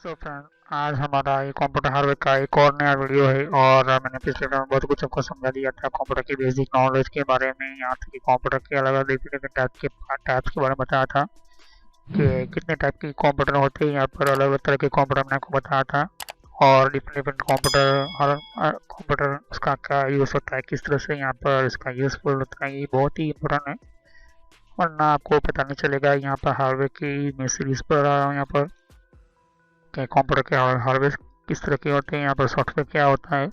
So friend, आज हमारा ये कंप्यूटर हार्डवेयर का एक और नया वीडियो है। और मैंने पिछले वीडियो में बहुत कुछ आपको समझा दिया था कंप्यूटर की बेसिक नॉलेज के बारे में। यहाँ तक कि कंप्यूटर के अलग अलग डिफरेंट टाइप्स के बारे में बताया था कि कितने टाइप के कंप्यूटर होते हैं। यहाँ पर अलग अलग तरह के कंप्यूटर मैंने आपको बताया था, और डिफरेंट डिफरेंट कंप्यूटर, हर कंप्यूटर उसका क्या यूज़ होता है, किस तरह से यहाँ पर इसका यूज़फुल होता है, ये बहुत ही इम्पोर्टेंट है। वरना आपको पता नहीं चलेगा। यहाँ पर हार्डवेयर की मैं सीरीज पर रहा हूँ यहाँ पर कि कंप्यूटर के हार्डवेयर किस तरह के होते हैं, यहाँ पर सॉफ्टवेयर क्या होता है।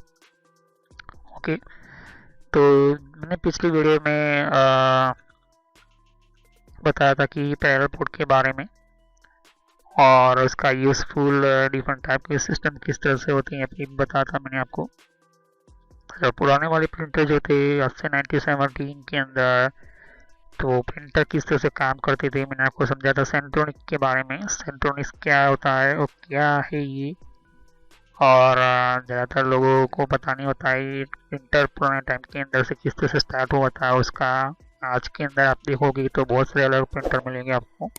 ओके, तो मैंने पिछली वीडियो में बताया था कि पैरेलल पोर्ट के बारे में, और उसका यूज़फुल डिफरेंट टाइप के सिस्टम किस तरह से होते हैं ये बताया था मैंने आपको। तो पुराने वाले प्रिंटर जो थे आज से 1917 के अंदर, तो प्रिंटर किस तरह से काम करते थे मैंने आपको समझा था सेंट्रोनिक के बारे में। सेंट्रोनिक्स क्या होता है और क्या है ये, और ज़्यादातर लोगों को पता नहीं होता है ये प्रिंटर पुराने टाइम के अंदर से किस तरह से स्टार्ट हुआ था उसका। आज के अंदर आप देखोगे तो बहुत सारे अलग प्रिंटर मिलेंगे आपको।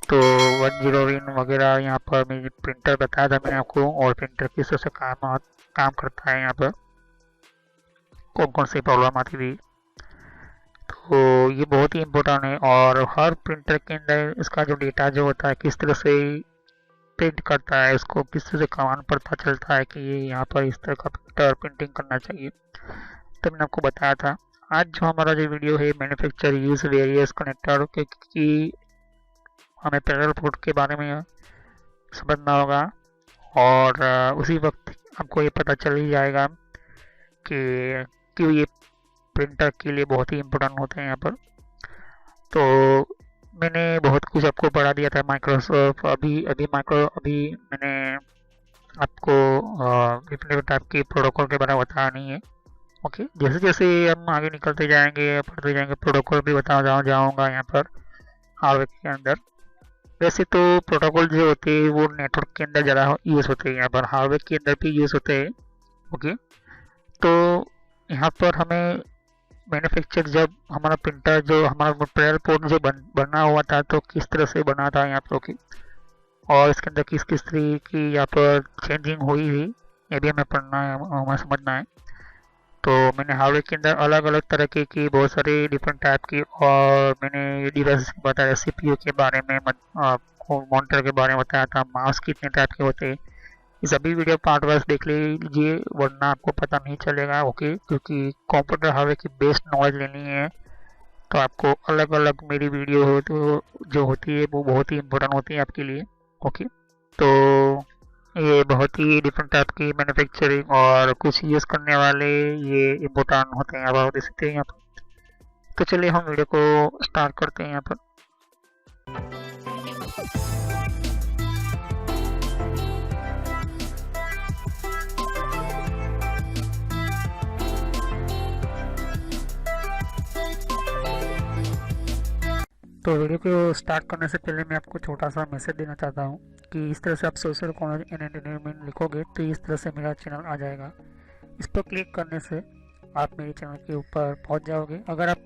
तो 10 वगैरह यहाँ पर मैं प्रिंटर बताया था मैंने आपको, और प्रिंटर किस तरह से काम करता है, यहाँ पर कौन कौन सी प्रॉब्लम आती थी। तो ये बहुत ही इम्पोर्टेंट है। और हर प्रिंटर के अंदर इसका जो डेटा जो होता है किस तरह से प्रिंट करता है, उसको किस तरह से कमांड पता चलता है कि ये यहाँ पर इस तरह का प्रिंटर प्रिंटिंग करना चाहिए, तो मैंने आपको बताया था। आज जो हमारा जो वीडियो है मैन्युफैक्चर यूज वेरियस कनेक्टर की, हमें पैरेलल पोर्ट के बारे में समझना होगा। और उसी वक्त आपको ये पता चल ही जाएगा कि क्यों ये प्रिंटर के लिए बहुत ही इम्पोर्टेंट होते हैं यहाँ पर। तो मैंने बहुत कुछ आपको पढ़ा दिया था माइक्रोसॉफ्ट। अभी मैंने आपको डिफरेंट टाइप के प्रोटोकॉल के बारे में बताया नहीं है। ओके, जैसे जैसे हम आगे निकलते जाएंगे पढ़ते जाएंगे प्रोटोकॉल भी जाऊँगा यहाँ पर हार्डवेयर के अंदर। वैसे तो प्रोटोकॉल जो होते हैं वो नेटवर्क के अंदर ज़्यादा यूज़ होते हैं, यहाँ पर हार्डवेयर के अंदर भी यूज़ होते हैं। ओके, तो यहाँ पर हमें मैन्युफैक्चर जब हमारा प्रिंटर जो हमारा पैरेलल पोर्ट जो बना हुआ था तो किस तरह से बना था यहाँ पर। ओके, और इसके अंदर किस किस तरह की यहाँ पर चेंजिंग हुई हुई ये भी हमें पढ़ना है, हमें समझना है। तो मैंने हार्डवेयर के अंदर अलग अलग तरह की बहुत सारी डिफरेंट टाइप की, और मैंने डिवाइस बताया सीपीयू के बारे में, मॉनिटर के बारे में बताया था, माउस कितने टाइप के होते हैं। ये सभी वीडियो पार्ट वाइज देख लीजिए, वरना आपको पता नहीं चलेगा। ओके, क्योंकि कंप्यूटर हार्डवेयर की बेस्ट नॉलेज लेनी है तो आपको अलग अलग मेरी वीडियो हो तो जो होती है वो बहुत ही इंपॉर्टेंट होती है आपके लिए। ओके, तो ये बहुत ही डिफरेंट टाइप की मैन्युफैक्चरिंग और कुछ यूज़ करने वाले ये इम्पोर्टेंट होते हैं, अब आप देख सकते हैं यहाँ पर। तो चलिए हम वीडियो को स्टार्ट करते हैं यहाँ पर। तो वीडियो को स्टार्ट करने से पहले मैं आपको छोटा सा मैसेज देना चाहता हूँ कि इस तरह से आप सोशल कॉलेज एंड एंटरटेनमेंट लिखोगे तो इस तरह से मेरा चैनल आ जाएगा। इस पर क्लिक करने से आप मेरे चैनल के ऊपर पहुँच जाओगे। अगर आप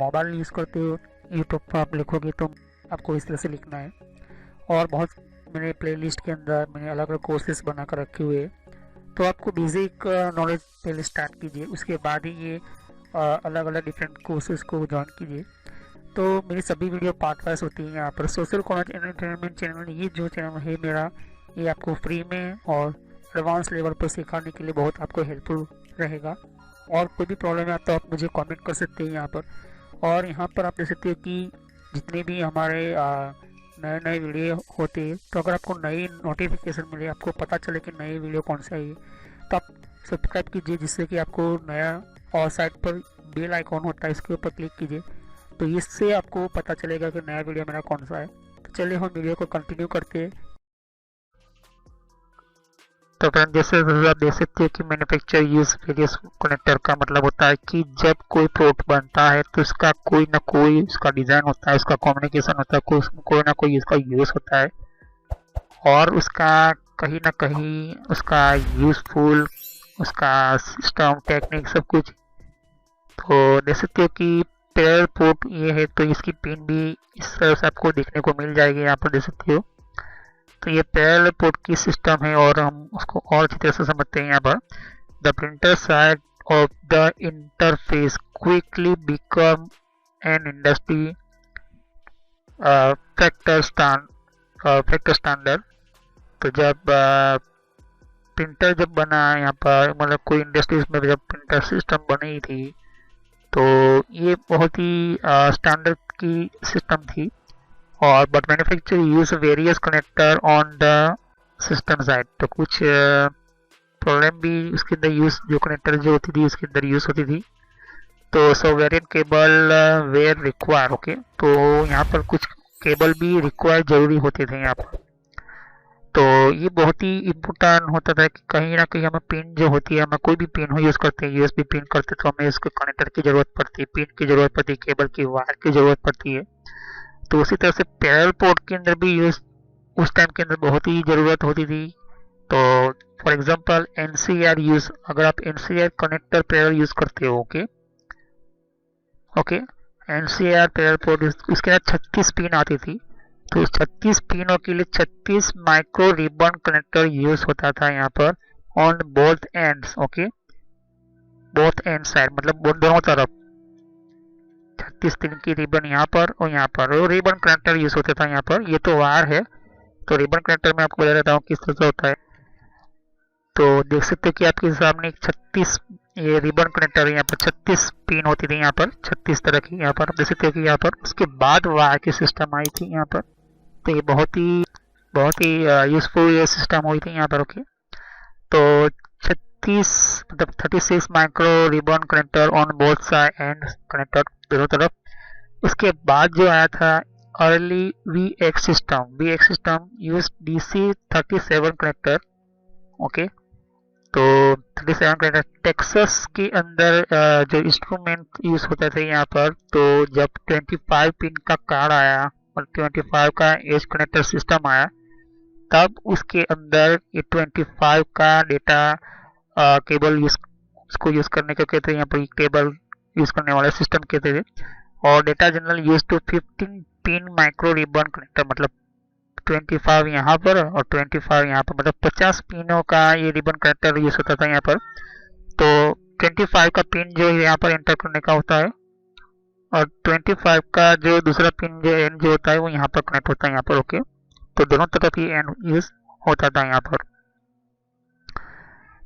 मोबाइल यूज़ करते हो यूट्यूब पर आप लिखोगे तो आपको इस तरह से लिखना है। और बहुत मेरे प्लेलिस्ट के अंदर मैंने अलग अलग कोर्सेज बना कर रखे हुए हैं, तो आपको बेसिक नॉलेज पहले स्टार्ट कीजिए, उसके बाद ही ये अलग अलग डिफरेंट कोर्सेज को ज्वाइन कीजिए। तो मेरी सभी वीडियो पार्ट वाइज होती हैं यहाँ पर। सोशल कॉलेज एंटरटेनमेंट चैनल, ये जो चैनल है मेरा, ये आपको फ्री में और एडवांस लेवल पर सिखाने के लिए बहुत आपको हेल्पफुल रहेगा। और कोई भी प्रॉब्लम है तो आप मुझे कमेंट कर सकते हैं यहाँ पर। और यहाँ पर आप देख सकते हो कि जितने भी हमारे नए नए वीडियो होते हैं, तो अगर आपको नई नोटिफिकेशन मिले, आपको पता चले कि नई वीडियो कौन सा है, तो आप सब्सक्राइब कीजिए, जिससे कि आपको नया, और साइड पर बेल आइकॉन होता है इसके ऊपर क्लिक कीजिए, तो इससे आपको पता चलेगा कि नया वीडियो मेरा कौन सा है। तो चलिए हम वीडियो को कंटिन्यू करते हैं। तो फ्रेंड, जैसे आप देख सकते हैं कि मैन्युफैक्चर यूज वेरियस कनेक्टर का मतलब होता है कि जब कोई प्रोडक्ट बनता है तो उसका कोई ना कोई उसका डिज़ाइन होता है, उसका कम्युनिकेशन होता है, कोई ना कोई इसका यूज़ होता है, और उसका कहीं ना कहीं उसका यूजफुल, उसका सिस्टम टेक्निक सब कुछ। तो देख सकते हो कि पैरेलल पोर्ट ये है, तो इसकी पिन भी इस तरह से आपको देखने को मिल जाएगी, यहाँ पर देख सकते हो। तो ये पैरेलल पोर्ट की सिस्टम है और हम उसको और अच्छी तरह से समझते हैं यहाँ पर। The printer side of the interface quickly become an industry factor standard. तो जब प्रिंटर जब बना यहाँ पर, मतलब कोई इंडस्ट्रीज में जब प्रिंटर सिस्टम बनी थी, तो ये बहुत ही स्टैंडर्ड की सिस्टम थी। और but manufacture use various connector on the system side. तो कुछ प्रॉब्लम भी उसके अंदर यूज, जो कनेक्टर जो होती थी उसके अंदर यूज होती थी। तो so variant cable were require. Okay, तो यहाँ पर कुछ केबल भी रिक्वायर जरूरी होते थे यहाँ पर। तो ये बहुत ही इम्पोर्टेंट होता था कि कहीं ना कहीं हमें पिन जो होती है, हमें कोई भी पिन हो यूज़ करते हैं, यूएसबी पिन करते तो हमें इसके कनेक्टर की ज़रूरत पड़ती है, पिन की ज़रूरत पड़ती है, केबल की वायर की ज़रूरत पड़ती है। तो उसी तरह से पैरेलल पोर्ट के अंदर भी यूज उस टाइम के अंदर बहुत ही ज़रूरत होती थी। तो फॉर एग्जांपल एनसीआर यूज़, अगर आप एनसीआर कनेक्टर पैरेलल यूज़ करते हो, ओके एनसीआर पैरेलल पोर्ट, इसके अंदर 36 पिन आती थी। तो 36 पिनों के लिए 36 माइक्रो रिबन कनेक्टर यूज होता था यहाँ पर on both ends. Okay, both and side मतलब दोनों तरफ 36 पिन की रिबन यहाँ पर और यहाँ पर, और रिबन कनेक्टर यूज होता था यहाँ पर। ये तो वायर है, तो रिबन कनेक्टर में आपको बता देता हूँ किस तरह से होता है। तो देख सकते हो कि आपके सामने 36 ये रिबन कनेक्टर है, यहाँ पर 36 पिन होती थी यहाँ पर, 36 तरह की यहाँ पर देख सकते हो कि यहाँ पर। उसके बाद वायर की सिस्टम आई थी यहाँ पर। तो ये बहुत ही यूजफुल ये सिस्टम हुई थी यहाँ पर। ओके, तो 36 मतलब 36 micro ribbon connector on both side and connector दोनों तरफ। उसके बाद जो आया था early VX system use DC 37 connector. Okay, तो 37 कनेक्टर टेक्सास के अंदर जो इंस्ट्रूमेंट यूज होता था यहाँ पर। तो जब 25 पिन का कार्ड आया और 25 का एज कनेक्टर सिस्टम आया, तब उसके अंदर ये 25 का डेटा केबल उसको यूज करने का कहते हैं, यहाँ पर केबल यूज करने वाला सिस्टम कहते थे। और data general use to 15 pin micro ribbon connector, मतलब 25 यहाँ पर और 25 यहाँ पर, मतलब 50 पिनों का ये रिबन कनेक्टर यूज होता था यहाँ पर। तो 25 का पिन जो यहाँ पर एंटर करने का होता है और 25 का जो दूसरा पिन जो एंड जो होता है वो यहाँ पर कनेक्ट होता है यहाँ पर। ओके, तो दोनों तरफ ये एंड यूज होता था यहाँ पर।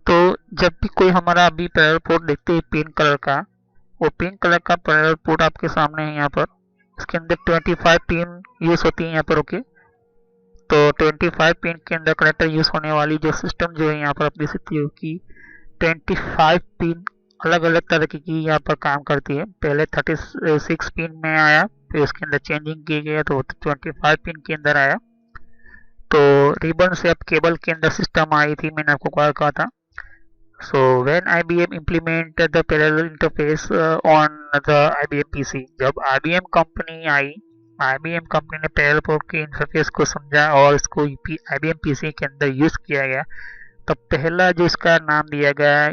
तो जब भी कोई हमारा अभी पैरेलल पोर्ट देखते हैं पिंक कलर का, वो पिंक कलर का पैरेलल पोर्ट आपके सामने है यहाँ पर। इसके अंदर 25 पिन यूज होती है यहाँ पर। ओके, तो 25 पिन के अंदर कनेक्टर यूज होने वाली जो सिस्टम जो है यहाँ पर आप देख सकते हो कि 25 पिन अलग अलग तरह की यहाँ पर काम करती है। पहले 36 पिन में आया, फिर उसके अंदर चेंजिंग की गया तो 25 पिन के अंदर आया। तो रिबन से अब केबल के अंदर सिस्टम आई थी, मैंने आपको कहा था। So when IBM implemented the parallel interface on the IBM PC, जब IBM कंपनी आई, IBM कंपनी ने पैरेलल पोर्ट के इंटरफेस को समझा और इसको IBM PC के अंदर यूज किया गया, तो पहला जो इसका नाम दिया गया,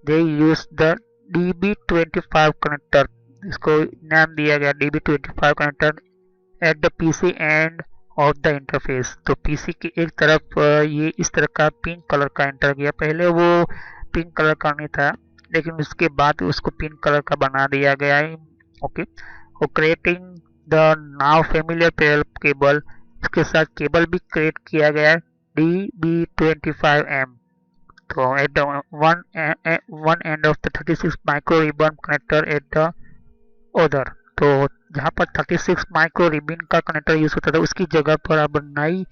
दे यूज द DB25 कनेक्टर। इसको नाम दिया गया DB25 connector at the PC end of the interface. तो PC की एक तरफ ये इस तरह का पिंक कलर का एंटर किया। पहले वो पिंक कलर का नहीं था, लेकिन उसके बाद उसको पिंक कलर का बना दिया गया है। ओके, वो creating the now familiar parallel cable, इसके साथ केबल भी क्रिएट किया गया है DB25M। तो at the one end of the 36 micro ribbon connector at the other. तो जहाँ पर 36 माइक्रो रिबन का कनेक्टर यूज होता था, उसकी जगह पर अब नई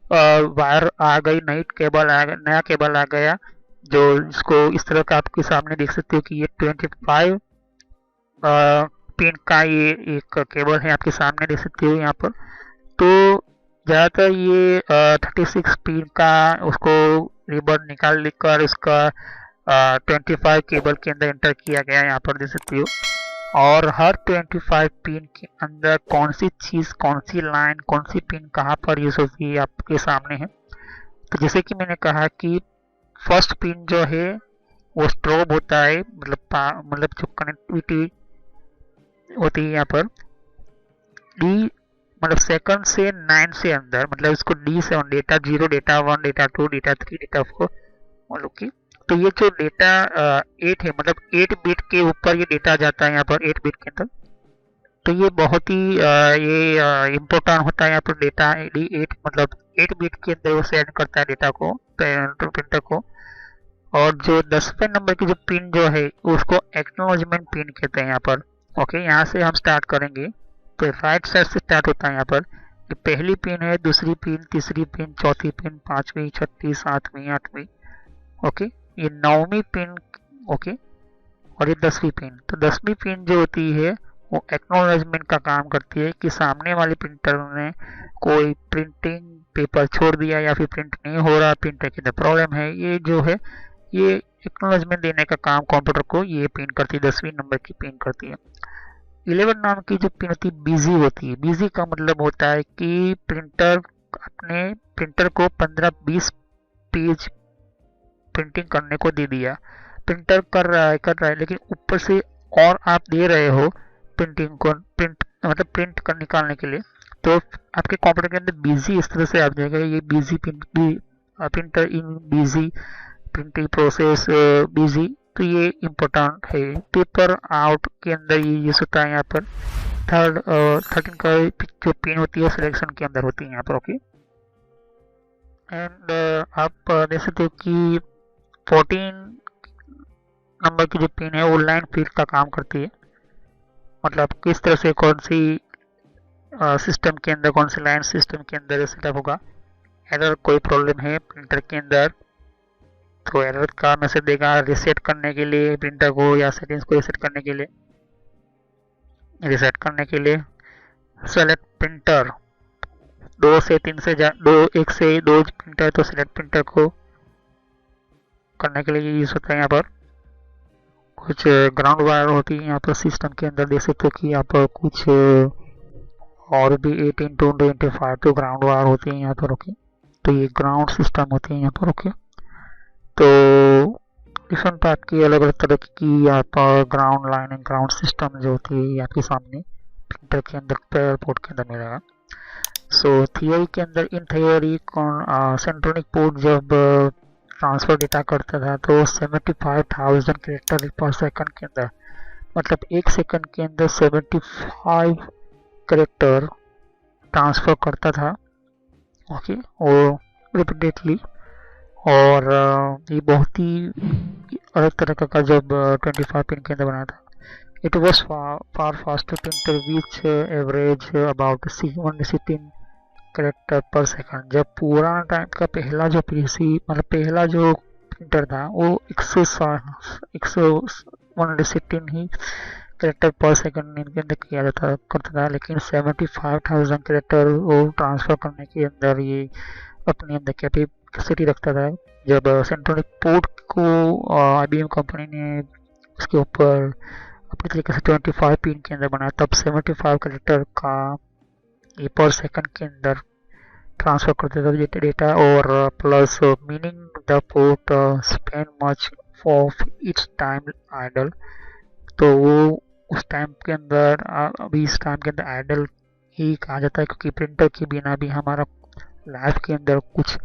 वायर आ गई, नई केबल आ गया, नया केबल आ गया, जो इसको इस तरह का आपके सामने देख सकते हो कि ये 25 पिन का ये एक केबल है, आपके सामने देख सकते हो यहाँ पर। तो ज़्यादातर ये 36 पिन का उसको रिबन निकाल कर इसका 25 केबल के अंदर एंटर किया गया, यहाँ पर देख सकते हो। और हर 25 पिन के अंदर कौन सी चीज़, कौन सी लाइन, कौन सी पिन कहाँ पर यूज होती है आपके सामने है। तो जैसे कि मैंने कहा कि फर्स्ट पिन जो है वो स्ट्रोब होता है, मतलब जो कनेक्टिविटी होती है यहाँ पर डी, मतलब सेकंड से 9 से अंदर, मतलब इसको D7 data 0 data 1 data 2 data 3 data 4 मतलब कि, तो ये जो डेटा 8 है, मतलब 8 बिट के ऊपर ये डेटा जाता है यहाँ पर 8 बिट के अंदर। तो ये बहुत ही ये इम्पोर्टेंट होता है यहाँ पर डेटा D8, मतलब 8 बिट के अंदर वो सेंड करता है डेटा को प्रिंटर को। और जो 10वें नंबर की जो पिन जो है उसको एक्नॉलेजमेंट पिन कहते हैं यहाँ पर। ओके, यहाँ से हम स्टार्ट करेंगे। तो राइट साइड से स्टार्ट होता है यहाँ पर। ये पहली पिन है, दूसरी पिन, तीसरी पिन, चौथी पिन, पांचवी, छठी, सातवीं, आठवीं। ओके, ये 9वीं पिन। ओके, और ये 10वीं पिन। तो 10वीं पिन जो होती है वो एक्नॉलेजमेंट का काम करती है कि सामने वाले प्रिंटर ने कोई प्रिंटिंग पेपर छोड़ दिया या फिर प्रिंट नहीं हो रहा, प्रिंटर के अंदर प्रॉब्लम है, ये जो है ये एक्नॉलेजमेंट देने का काम कंप्यूटर को ये पिन करती है, 10वीं नंबर की पिन करती है। 11 नाम की जो पिन होती है बिजी होती है। बिजी का मतलब होता है कि प्रिंटर अपने प्रिंटर को 15-20 पेज प्रिंटिंग करने को दे दिया, प्रिंटर कर रहा है, लेकिन ऊपर से और आप दे रहे हो प्रिंटिंग को, मतलब प्रिंट कर निकालने के लिए, तो आपके कंप्यूटर के अंदर बिजी इस तरह से आ जाएगा, ये बिजी प्रिंटर इन बिजी प्रिंटिंग प्रोसेस बिजी। तो ये इम्पोर्टेंट है। पेपर आउट के अंदर ये यूज होता है यहाँ पर। 13 का जो पिन होती है सिलेक्शन के अंदर होती है यहाँ पर। ओके, एंड आप देख सकते हो कि 14 नंबर की जो पिन है वो लाइन फीड का काम करती है, मतलब किस तरह से कौन सी सिस्टम के अंदर, कौन सी लाइन सिस्टम के अंदर सेटअप होगा। एरर कोई प्रॉब्लम है प्रिंटर के अंदर तो एरर का मैसेज देगा रिसेट करने के लिए प्रिंटर को, या सेटिंग्स को रिसेट करने के लिए। सेलेक्ट प्रिंटर, 2 से 3 से 1 से 2 प्रिंटर, तो सिलेक्ट प्रिंटर को करने के लिए यूज होता है यहाँ पर। कुछ ग्राउंड वायर होती है यहाँ पर सिस्टम के अंदर, देख सकते हो कि यहाँ पर कुछ और भी 18 to 25 तो ग्राउंड वायर होती है यहाँ पर। ओके, तो ये ग्राउंड सिस्टम होती है यहाँ पर। ओके, तो डिफरेंट टाइप की अलग अलग तरह की यहाँ पर ground line and ground system जो होती है आपके सामने प्रिंटर के अंदर, पैर पोर्ट के अंदर मिलेगा। सो थियोरी के अंदर, इन थियोरी सेंट्रोनिक पोर्ट जब ट्रांसफर डेटा करता था तो 75,000 कैरेक्टर पर सेकंड के अंदर, मतलब 1 सेकंड के अंदर 75 कैरेक्टर ट्रांसफर करता था। ओके, और रिपीटेडली, और ये बहुत ही अलग तरह का जब 25 पिन के अंदर बनाया था। It was far faster printer which average about 116 character पर सेकंड। जब पुराना टाइम का पहला जो पीसी, मतलब पहला जो प्रिंटर था वो 116 ही कैरेक्टर पर सेकंड इनके अंदर किया करता था, लेकिन 75,000 कैरेक्टर वो ट्रांसफर करने के अंदर ये अपने अंदर कैपेसिटी रखता था। जब सेंट्रोनिक पोर्ट को IBM कंपनी ने उसके ऊपर अपनी तरीके से 25 पिन के अंदर बनाया, तब 75 कैरेक्टर का ये पर सेकंड के अंदर ट्रांसफर करते थे डेटा, और plus meaning the port spend much of its time idle. तो वो उस टाइम के अंदर, अभी इस टाइम के अंदर आइडल ही कहा जाता है, क्योंकि प्रिंटर के बिना भी हमारा लाइफ के अंदर कुछ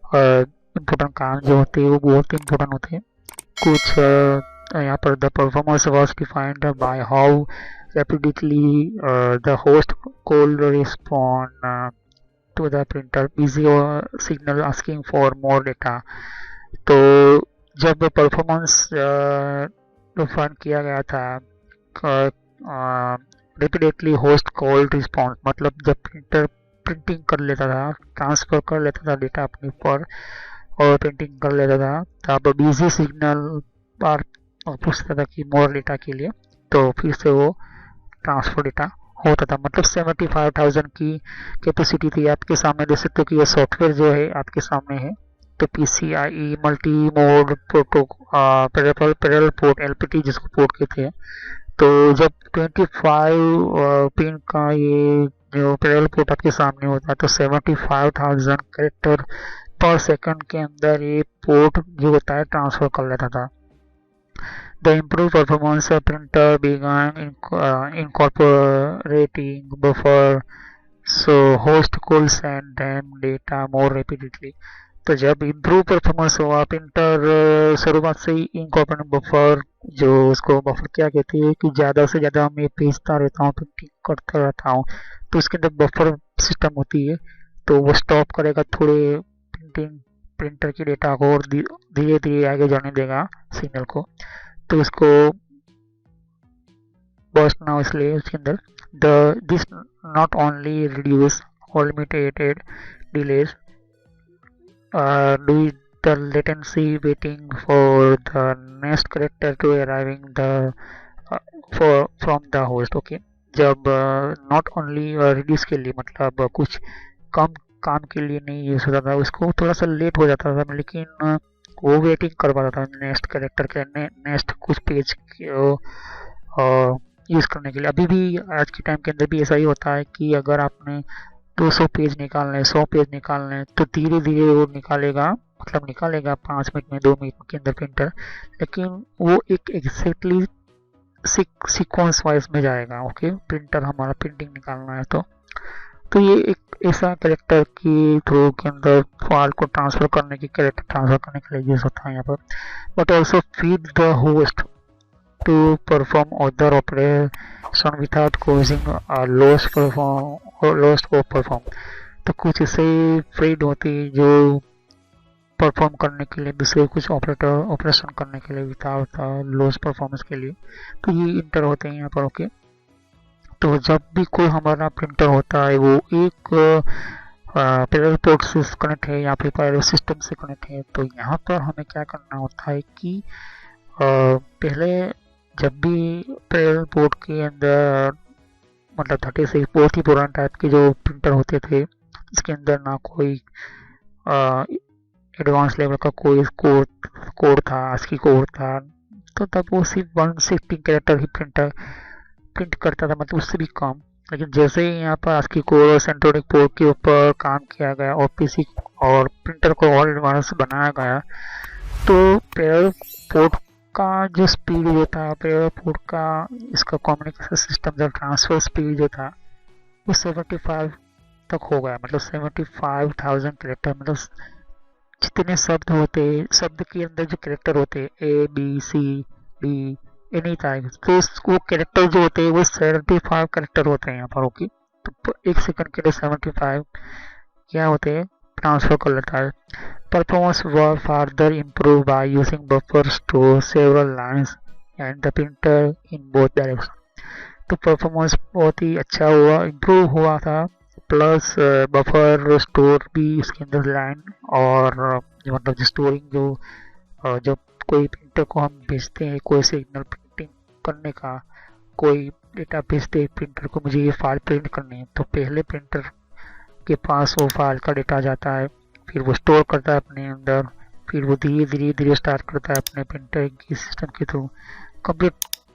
इम्पोर्टेंट काम जो होते हैं वो बहुत इम्पोर्टेंट होते हैं। कुछ यहाँ पर the performance was defined by how rapidly the host could respond to the printer busy signal asking for more data. तो जब परफॉर्मेंस डिफाइन किया गया था, रिपीटेडली होस्ट कॉल्ड रिस्पॉन्स, मतलब जब प्रिंटर प्रिंटिंग कर लेता था, ट्रांसफर कर लेता था डेटा अपने पर और प्रिंटिंग कर लेता था, तब बिजी सिग्नल पर पूछता था कि मोर डेटा के लिए, तो फिर से वो ट्रांसफर डेटा होता था। मतलब 75,000 की कैपेसिटी थी। आपके सामने देख सकते हो कि ये सॉफ्टवेयर जो है आपके सामने है। तो PCIe multi mode parallel port, LPT जिसको पोर्ट कहते हैं, तो जब 25 पिन का ये जो पैरेलल पोर्ट आपके सामने होता है तो 75,000 कैरेक्टर पर सेकंड के अंदर ये पोर्ट जो होता है ट्रांसफर कर लेता था। The improved performance of printer began incorporating buffer so host could send them data more rapidly. तो जब इम्प्रूव परफॉर्मेंस हुआ प्रिंटर शुरुआत से ही इनकॉर्पोरेट बफर, जो उसको बफर क्या कहती है कि ज़्यादा से ज़्यादा मैं भेजता रहता हूँ, प्रिंटिंग करता रहता हूँ, तो उसके अंदर बफर सिस्टम होती है, तो वो स्टॉप करेगा थोड़े प्रिंटिंग, प्रिंटर की डेटा को और धीरे धीरे आगे जाने देगा सिग्नल को, तो उसको बर्स्ट ना, इसलिए उसके अंदर the this not only reduce और limited delays, do the latency waiting for the next character to arriving the for from the host. Okay, जब नॉट ओनली रिड्यूस के लिए मतलब कुछ कम काम के लिए नहीं यूज होता था, उसको थोड़ा सा लेट हो जाता था, लेकिन वो वेटिंग कर पाता था नेक्स्ट कैरेक्टर के नेक्स्ट कुछ पेज यूज़ करने के लिए। अभी भी आज के टाइम के अंदर भी ऐसा ही होता है कि अगर आपने 200 पेज निकालना है, 100 पेज निकालना है, तो धीरे धीरे वो निकालेगा, मतलब निकालेगा 5 मिनट में, 2 मिनट के अंदर प्रिंटर, लेकिन वो एक एग्जैक्टली सीक्वेंस वाइज में जाएगा। ओके, प्रिंटर हमारा प्रिंटिंग निकालना है तो ये एक ऐसा कैरेक्टर की थ्रू के अंदर फाइल को ट्रांसफर करने की, कैरेक्टर ट्रांसफर करने के लिए यूज होता है यहाँ पर। But also feed the host to perform other operation without causing a loss of perform। तो कुछ ऐसे फीड होती है जो परफॉर्म करने के लिए, दूसरे कुछ ऑपरेशन करने के लिए विदाउट लॉस परफॉर्मेंस के लिए, तो ये इंटर होते हैं यहाँ पर। ओके, तो जब भी कोई हमारा प्रिंटर होता है वो एक पैरेलल पोर्ट से कनेक्ट है या फिर पैरेलल सिस्टम से कनेक्ट है, तो यहाँ पर हमें क्या करना होता है कि पहले जब भी पैरेलल पोर्ट के अंदर, मतलब 36 बहुत ही पुराने टाइप के जो प्रिंटर होते थे, इसके अंदर ना कोई एडवांस लेवल का कोई कोड था, ASCII कोड था, तो तब वो सिर्फ 116 कैरेक्टर ही प्रिंट करता था, मतलब उससे भी कम। लेकिन जैसे ही यहाँ पर ASCII कोड और सेंट्रोनिक पोर्ट के ऊपर काम किया गया और पीसी और प्रिंटर को और एडवांस बनाया गया, तो पैरेलल पोर्ट का जो स्पीड जो था, पैरेलल पोर्ट का इसका कम्युनिकेशन सिस्टम जो ट्रांसफर स्पीड जो था वो 75 तक हो गया, मतलब 75,000 कैरेक्टर, मतलब जितने शब्द होते, शब्द के अंदर जो कैरेक्टर होते A B C D any type, तो वो कैरेक्टर जो होते हैं वो 75 कैरेक्टर होते हैं यहाँ पर। ओके, तो एक सेकंड के लिए 75 क्या होते हैं, ट्रांसफर कर लेता है। Performance was further improved by using buffers to several lines and the printer in both directions। तो परफॉर्मेंस बहुत ही अच्छा हुआ, इम्प्रूव हुआ था, प्लस बफर स्टोर भी इसके अंदर लाइन और मतलब जो स्टोरिंग जब कोई प्रिंटर को हम भेजते हैं कोई सिग्नल प्रिंटिंग करने का, कोई डेटा भेजते हैं प्रिंटर को, मुझे ये फाइल प्रिंट करनी है, तो पहले प्रिंटर के पास वो फाइल का डेटा जाता है, फिर वो स्टोर करता है अपने अंदर, फिर वो धीरे धीरे स्टार्ट करता है अपने प्रिंटर की सिस्टम के थ्रू। कंप्लीट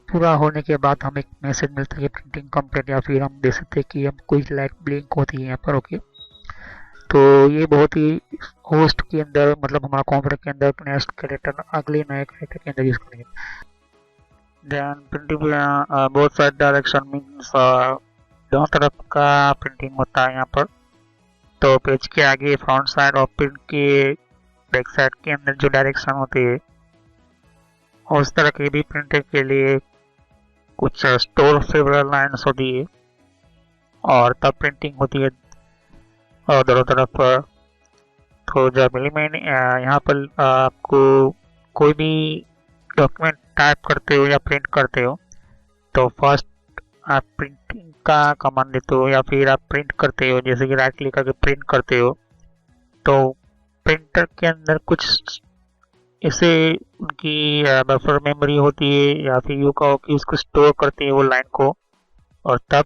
पूरा होने के बाद हमें एक मैसेज मिलता है कि प्रिंटिंग कंप्लीट, या फिर हम दे सकते हैं कि हम कोई लाइट ब्लिंक होती है यहाँ पर। ओके, तो ये बहुत ही होस्ट के अंदर, मतलब हमारा कंप्यूटर के अंदर नेक्स्ट कैरेक्टर अगले नए कैरेक्टर के अंदर यूज करेंगे। Then printing both side direction means दोनों तरफ का प्रिंटिंग होता है यहाँ पर। तो पेज के आगे फ्रंट साइड और प्रिंट के बैक साइड के अंदर जो डायरेक्शन होती है, उस तरह के भी प्रिंटर के लिए कुछ स्टोर सेवरल लाइन्स होती है और तब प्रिंटिंग होती है दोनों तरफ। तो जब यहाँ पर आपको कोई भी डॉक्यूमेंट टाइप करते हो या प्रिंट करते हो, तो फर्स्ट आप प्रिंटिंग का कमांड देते हो या फिर आप प्रिंट करते हो, जैसे कि राइट क्लिक करके प्रिंट करते हो, तो प्रिंटर के अंदर कुछ ऐसे उनकी बफर मेमोरी होती है या फिर यू कहो कि उसको स्टोर करती है वो लाइन को, और तब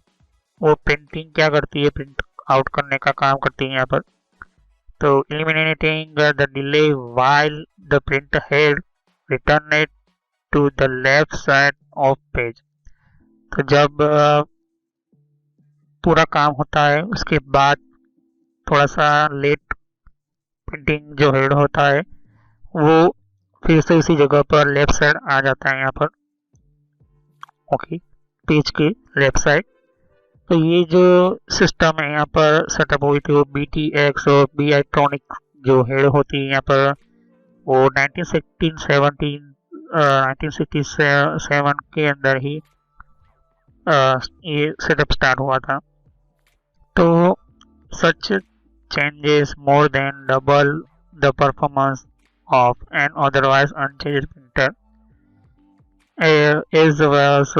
वो प्रिंटिंग क्या करती है, प्रिंट आउट करने का काम करती है यहाँ पर। तो eliminating the delay while the print head return it to the left side of page। तो जब पूरा काम होता है उसके बाद थोड़ा सा लेट प्रिंटिंग जो हेड होता है वो फिर से उसी जगह पर लेफ्ट साइड आ जाता है यहाँ पर। ओके, पेज के लेफ्ट साइड। तो ये जो सिस्टम है यहाँ पर सेटअप हुई थी वो BTX और बी इलेक्ट्रॉनिक जो हेड होती है यहाँ पर वो 1967 के अंदर ही ये सेटअप स्टार्ट हुआ था। तो such changes more than double the performance of an otherwise unchanged printer, as was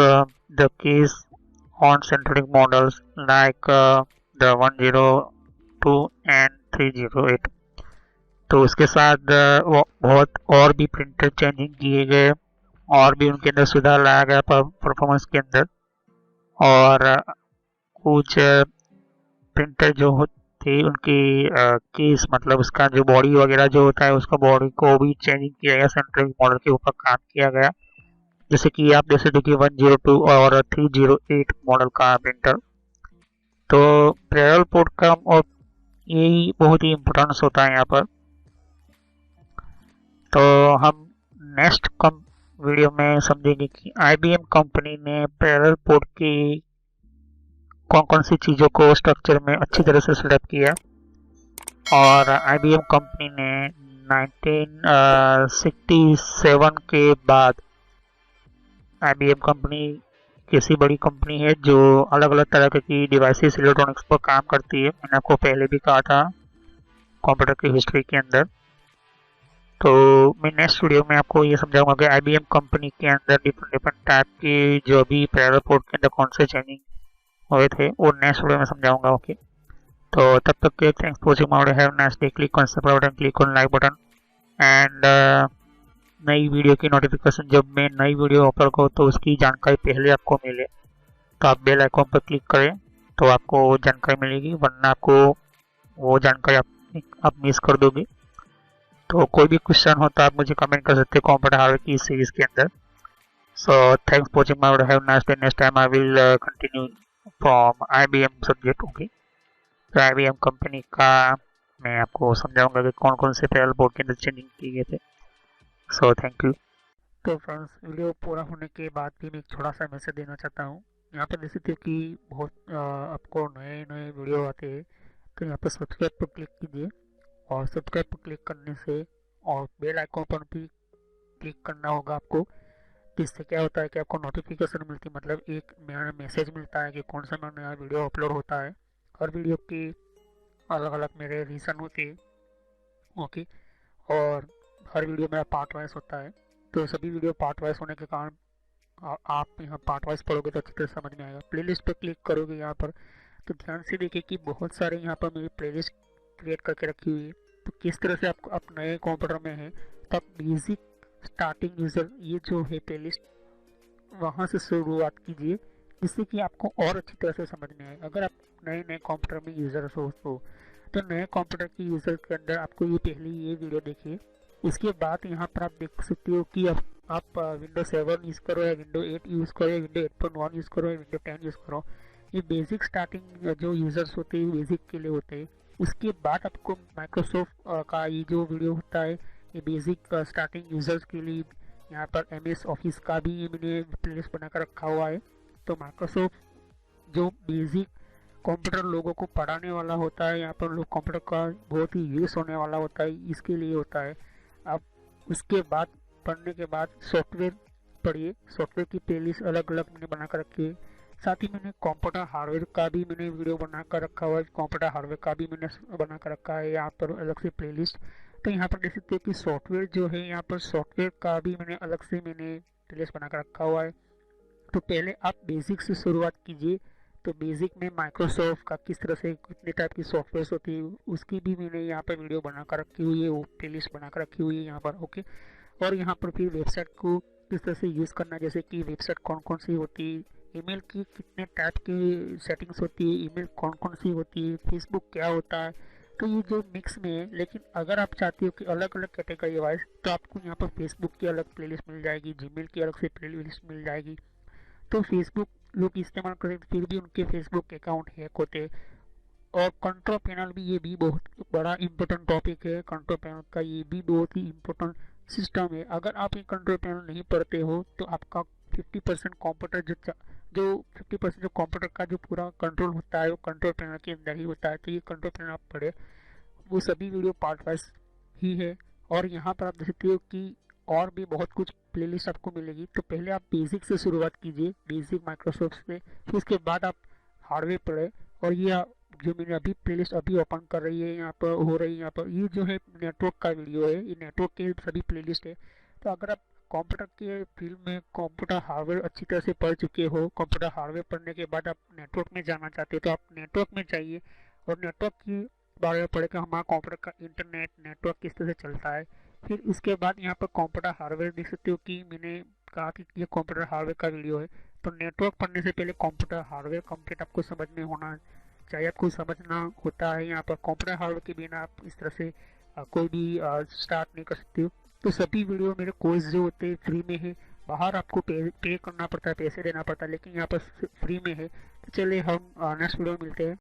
the case on synthetic models like the 102 and 308। तो उसके साथ वो बहुत और भी प्रिंटर चेंजिंग किए गए और भी उनके अंदर सुधार लाया गया परफॉर्मेंस के अंदर। और कुछ प्रिंटर जो होती उनकी केस मतलब उसका जो बॉडी वगैरह जो होता है उसका बॉडी को भी चेंजिंग किया गया, सेंट्रिक मॉडल के ऊपर काम किया गया। जैसे कि आप देख सकते हो कि 102 और 308 मॉडल का प्रिंटर। तो पैरेलल पोर्ट का और यही बहुत ही इम्पोर्टेंस होता है यहाँ पर। तो हम नेक्स्ट वीडियो में समझेंगे कि IBM कंपनी ने पैरेलल पोर्ट की कौन कौन सी चीज़ों को स्ट्रक्चर में अच्छी तरह से सेटअप किया। और IBM कंपनी ने 1967 के बाद IBM कंपनी किसी बड़ी कंपनी है जो अलग अलग तरह की डिवाइसेस इलेक्ट्रॉनिक्स पर काम करती है। मैंने आपको पहले भी कहा था कंप्यूटर की हिस्ट्री के अंदर। तो मैं नेक्स्ट वीडियो में आपको ये समझाऊंगा कि IBM कंपनी के अंदर डिफरेंट टाइप की जो भी पैरेलल पोर्ट के अंदर कौन से चेंजिंग हुए थे वो नेक्स्ट वीडियो में समझाऊंगा। ओके, तो तब तक के thanks for watching my video. Have nice day. Click on subscribe button, click on like button and नई वीडियो की नोटिफिकेशन जब मैं नई वीडियो अपलोड करूँ तो उसकी जानकारी पहले आपको मिले तो आप बेल आइकॉन पर क्लिक करें तो आपको जानकारी मिलेगी, वरना आपको वो जानकारी आप मिस कर दोगे। तो कोई भी क्वेश्चन हो तो आप मुझे कमेंट कर सकते हैं कंप्यूटर हार्डवेयर की सीरीज के अंदर। So thanks for watching my video. Have nice day. Next time I will continue from IBM subject. Okay, तो IBM कंपनी का मैं आपको समझाऊंगा कि कौन कौन से पैरेलल पोर्ट के अंदर चेंजिंग किए गए थे। So thank you. तो फ्रेंड्स, वीडियो पूरा होने के बाद भी मैं एक छोटा सा मैसेज देना चाहता हूँ। यहाँ पर देख सकते हो कि बहुत आपको नए नए वीडियो आते हैं, तो यहाँ पर सब्सक्राइब पर क्लिक कीजिए और सब्सक्राइब पर क्लिक करने से और बेल आइकॉन पर भी क्लिक करना होगा आपको। इससे क्या होता है कि आपको नोटिफिकेशन मिलती है, मतलब एक नया मैसेज मिलता है कि कौन सा नया वीडियो अपलोड होता है। हर वीडियो की अलग अलग मेरे रीज़न होते हैं। ओके, और हर वीडियो मेरा पार्ट वाइज होता है, तो सभी वीडियो पार्ट वाइज होने के कारण आप यहाँ पार्ट वाइज पढ़ोगे तो अच्छी तरह समझ में आएगा। प्लेलिस्ट पर क्लिक करोगे यहाँ पर तो ध्यान से देखिए कि बहुत सारे यहाँ पर मेरी प्लेलिस्ट क्रिएट करके रखी हुई है। तो किस तरह से आपको आप नए कंप्यूटर में हैं तो आप बेसिक स्टार्टिंग यूज़र ये जो है प्लेलिस्ट वहाँ से शुरुआत कीजिए, जिससे कि आपको और अच्छी तरह से समझ में आए। अगर आप नए नए कंप्यूटर में यूज़र्स हो तो नए कंप्यूटर के यूज़र के अंदर आपको ये पहले ये वीडियो देखिए। उसके बाद यहाँ पर आप देख सकते हो कि आप विंडो 7 यूज़ करो या विंडो 8 यूज़ करो या विंडो 8.1 यूज़ करो या विंडो 10 यूज़ करो। ये बेसिक स्टार्टिंग जो यूज़र्स होते हैं बेसिक के लिए होते हैं। उसके बाद आपको माइक्रोसॉफ्ट का ये जो वीडियो होता है ये बेसिक स्टार्टिंग यूज़र्स के लिए। यहाँ पर MS ऑफिस का भी मैंने प्लेलिस्ट बनाकर रखा हुआ है। तो माइक्रोसॉफ्ट जो बेसिक कंप्यूटर लोगों को पढ़ाने वाला होता है, यहाँ पर लोग कंप्यूटर का बहुत ही यूज़ होने वाला होता है, इसके लिए होता है। अब उसके बाद पढ़ने के बाद सॉफ्टवेयर पढ़िए। सॉफ्टवेयर की प्लेलिस्ट अलग अलग मैंने बना कर रखी है। साथ ही मैंने कंप्यूटर हार्डवेयर का भी मैंने वीडियो बना कर रखा हुआ है। कंप्यूटर हार्डवेयर का भी मैंने बना कर रखा है यहाँ पर अलग से प्लेलिस्ट। तो यहाँ पर देख सकते हो कि सॉफ्टवेयर जो है यहाँ पर सॉफ्टवेयर का भी मैंने अलग से प्लेलिस्ट बना कर रखा हुआ है। तो पहले आप बेसिक से शुरुआत कीजिए। तो बेसिक में माइक्रोसॉफ्ट का किस तरह से कितने टाइप की सॉफ्टवेयर होती है उसकी भी मैंने यहाँ पर वीडियो बना कर रखी हुई है, वो प्लेलिस्ट बना कर रखी हुई है यहाँ पर। ओके, और यहाँ पर फिर वेबसाइट को किस तरह से यूज़ करना, जैसे कि वेबसाइट कौन कौन सी होती है, ईमेल की कितने टाइप की सेटिंग्स होती है, ईमेल कौन कौन सी होती है, फेसबुक क्या होता है। तो ये जो मिक्स में है, लेकिन अगर आप चाहते हो कि अलग अलग कैटेगरी वाइज तो आपको यहाँ पर फेसबुक की अलग प्लेलिस्ट मिल जाएगी, जीमेल की अलग से प्लेलिस्ट मिल जाएगी। तो फेसबुक लोग इस्तेमाल करें फिर भी उनके फेसबुक अकाउंट हैक होते। और कंट्रोल पैनल भी ये भी बहुत बड़ा इम्पोर्टेंट टॉपिक है। कंट्रोल पैनल का ये भी बहुत ही इम्पोर्टेंट सिस्टम है। अगर आप ये कंट्रोल पैनल नहीं पढ़ते हो तो आपका 50% कंप्यूटर जो 50% जो कंप्यूटर का जो पूरा कंट्रोल होता है वो कंट्रोल पैनल के अंदर ही होता है। तो ये कंट्रोल पैनल आप पढ़े वो सभी वीडियो पार्ट वाइज ही है। और यहाँ पर आप देख सकते हो कि और भी बहुत कुछ प्लेलिस्ट आपको मिलेगी। तो पहले आप बेसिक से शुरुआत कीजिए, बेसिक माइक्रोसॉफ्ट से, फिर उसके बाद आप हार्डवेयर पढ़े। और ये जो मैंने अभी प्लेलिस्ट अभी ओपन कर रही है यहाँ पर हो रही है, यहाँ पर ये जो है नेटवर्क का वीडियो है, ये नेटवर्क के सभी प्लेलिस्ट है। तो अगर आप कंप्यूटर के फील्ड में कंप्यूटर हार्डवेयर अच्छी तरह से पढ़ चुके हो, कंप्यूटर हार्डवेयर पढ़ने के बाद आप नेटवर्क में जाना चाहते हो तो आप नेटवर्क में जाइए और नेटवर्क की बारे में पढ़े कि हमारा कंप्यूटर का इंटरनेट नेटवर्क किस तरह से चलता है। फिर उसके बाद यहाँ पर कंप्यूटर हार्डवेयर देख सकते हो कि मैंने कहा कि ये कंप्यूटर हार्डवेयर का वीडियो है। तो नेटवर्क पढ़ने से पहले कंप्यूटर हार्डवेयर कंप्लीट आपको समझ में होना चाहिए, आपको समझना होता है। यहाँ पर कंप्यूटर हार्डवेयर के बिना आप इस तरह से कोई भी स्टार्ट नहीं कर सकते हो। तो सभी वीडियो मेरे कोर्स जो होते हैं फ्री में है, बाहर आपको पे करना पड़ता है, पैसे देना पड़ता है, लेकिन यहाँ पर फ्री में है। तो चलिए हम नेक्स्ट वीडियो में मिलते हैं।